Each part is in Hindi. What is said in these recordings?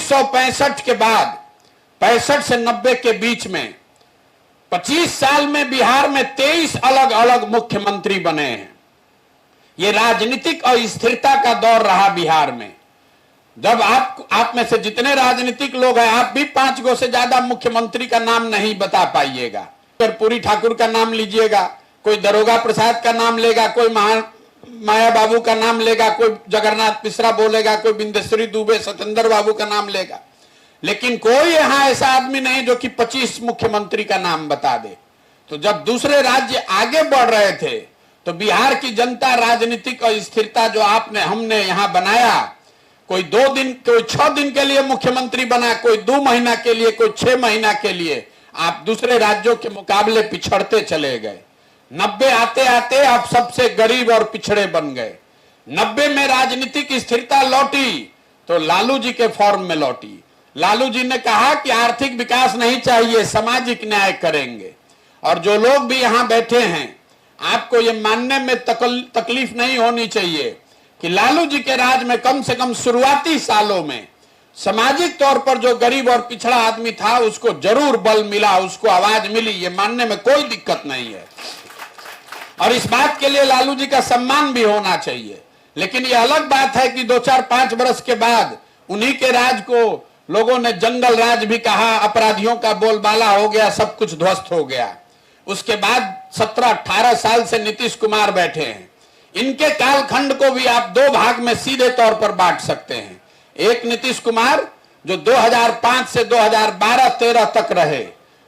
1965 के बाद 65 से 90 के बीच में 25 साल में बिहार में 23 अलग अलग मुख्यमंत्री बने हैं। ये राजनीतिक अस्थिरता का दौर रहा बिहार में। जब आप में से जितने राजनीतिक लोग हैं, आप भी 5 गो से ज्यादा मुख्यमंत्री का नाम नहीं बता पाइएगा। कर्पूरी ठाकुर का नाम लीजिएगा, कोई दरोगा प्रसाद का नाम लेगा, कोई माया बाबू का नाम लेगा, कोई जगन्नाथ मिश्रा बोलेगा, कोई बिंदेश्वरी दुबे, सत्येंद्र बाबू का नाम लेगा, लेकिन कोई यहां ऐसा आदमी नहीं जो कि 25 मुख्यमंत्री का नाम बता दे। तो जब दूसरे राज्य आगे बढ़ रहे थे तो बिहार की जनता राजनीतिक अस्थिरता जो हमने यहां बनाया, कोई 2 दिन, कोई 6 दिन के लिए मुख्यमंत्री बना, कोई 2 महीना के लिए, कोई 6 महीना के लिए, आप दूसरे राज्यों के मुकाबले पिछड़ते चले गए। 90 आते आते आप सबसे गरीब और पिछड़े बन गए। 90 में राजनीतिक स्थिरता लौटी तो लालू जी के फॉर्म में लौटी। लालू जी ने कहा कि आर्थिक विकास नहीं चाहिए, सामाजिक न्याय करेंगे। और जो लोग भी यहां बैठे हैं, आपको ये मानने में तकलीफ नहीं होनी चाहिए कि लालू जी के राज में कम से कम शुरुआती सालों में सामाजिक तौर पर जो गरीब और पिछड़ा आदमी था उसको जरूर बल मिला, उसको आवाज मिली। ये मानने में कोई दिक्कत नहीं है और इस बात के लिए लालू जी का सम्मान भी होना चाहिए। लेकिन ये अलग बात है कि 2, 4, 5 वर्ष के बाद उन्हीं के राज को लोगों ने जंगल राज भी कहा, अपराधियों का बोलबाला हो गया, सब कुछ ध्वस्त हो गया। उसके बाद 17-18 साल से नीतीश कुमार बैठे हैं। इनके कालखंड को भी आप 2 भाग में सीधे तौर पर बांट सकते हैं। एक नीतीश कुमार जो 2005 से 2012-13 तक रहे,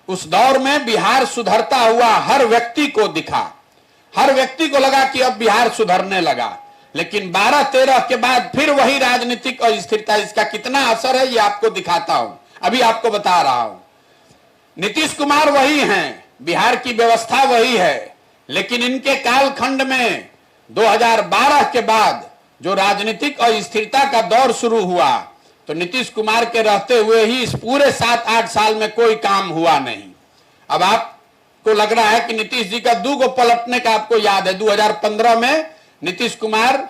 उस दौर में बिहार सुधरता हुआ हर व्यक्ति को दिखा, हर व्यक्ति को लगा कि अब बिहार सुधरने लगा। लेकिन 12-13 के बाद फिर वही राजनीतिक अस्थिरता, इसका कितना असर है ये आपको दिखाता हूं, अभी आपको बता रहा हूं। नीतीश कुमार वही हैं, बिहार की व्यवस्था वही है, लेकिन इनके कालखंड में 2012 के बाद जो राजनीतिक अस्थिरता का दौर शुरू हुआ तो नीतीश कुमार के रहते हुए ही इस पूरे 7-8 साल में कोई काम हुआ नहीं। अब आपको लग रहा है कि नीतीश जी का 2 गो पलटने का आपको याद है। 2015 में नीतीश कुमार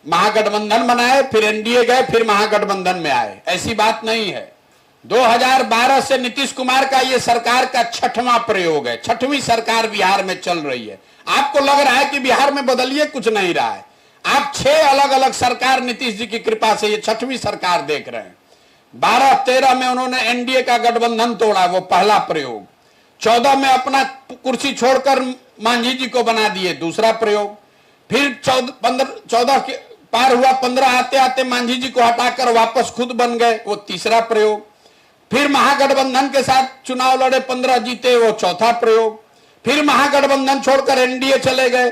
महागठबंधन बनाए, फिर एनडीए गए, फिर महागठबंधन में आए। ऐसी बात नहीं है। 2012 से नीतीश कुमार का ये सरकार का 6वां प्रयोग है, 6वीं सरकार बिहार में चल रही है। आपको लग रहा है कि बिहार में बदलिए कुछ नहीं रहा है। आप 6 अलग अलग सरकार नीतीश जी की कृपा से ये 6वीं सरकार देख रहे हैं। 12-13 में उन्होंने एनडीए का गठबंधन तोड़ा, वो पहला प्रयोग। 14 में अपना कुर्सी छोड़कर मांझी जी को बना दिए, दूसरा प्रयोग। फिर 14 के पार हुआ, 15 आते आते मांझी जी को हटाकर वापस खुद बन गए, वो तीसरा प्रयोग। फिर महागठबंधन के साथ चुनाव लड़े, 15 जीते, वो चौथा प्रयोग। फिर महागठबंधन छोड़कर एनडीए चले गए,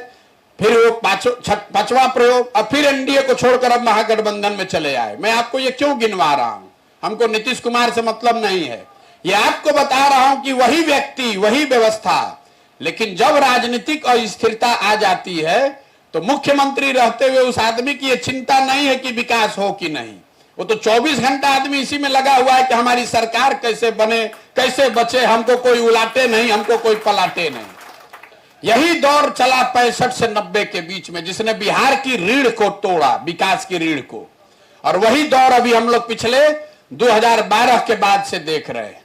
फिर वो 5वां प्रयोग। अब फिर एनडीए को छोड़कर अब महागठबंधन में चले आए। मैं आपको ये क्यों गिनवा रहा हूं? हमको नीतीश कुमार से मतलब नहीं है, ये आपको बता रहा हूं कि वही व्यक्ति, वही व्यवस्था। लेकिन जब राजनीतिक अस्थिरता आ जाती है तो मुख्यमंत्री रहते हुए उस आदमी की ये चिंता नहीं है कि विकास हो कि नहीं। वो तो 24 घंटा आदमी इसी में लगा हुआ है कि हमारी सरकार कैसे बने, कैसे बचे, हमको कोई उलाटे नहीं, हमको कोई पलाटे नहीं। यही दौर चला 65 से 90 के बीच में, जिसने बिहार की रीढ़ को तोड़ा, विकास की रीढ़ को। और वही दौर अभी हम लोग पिछले 2012 के बाद से देख रहे हैं।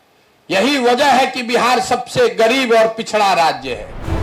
यही वजह है कि बिहार सबसे गरीब और पिछड़ा राज्य है।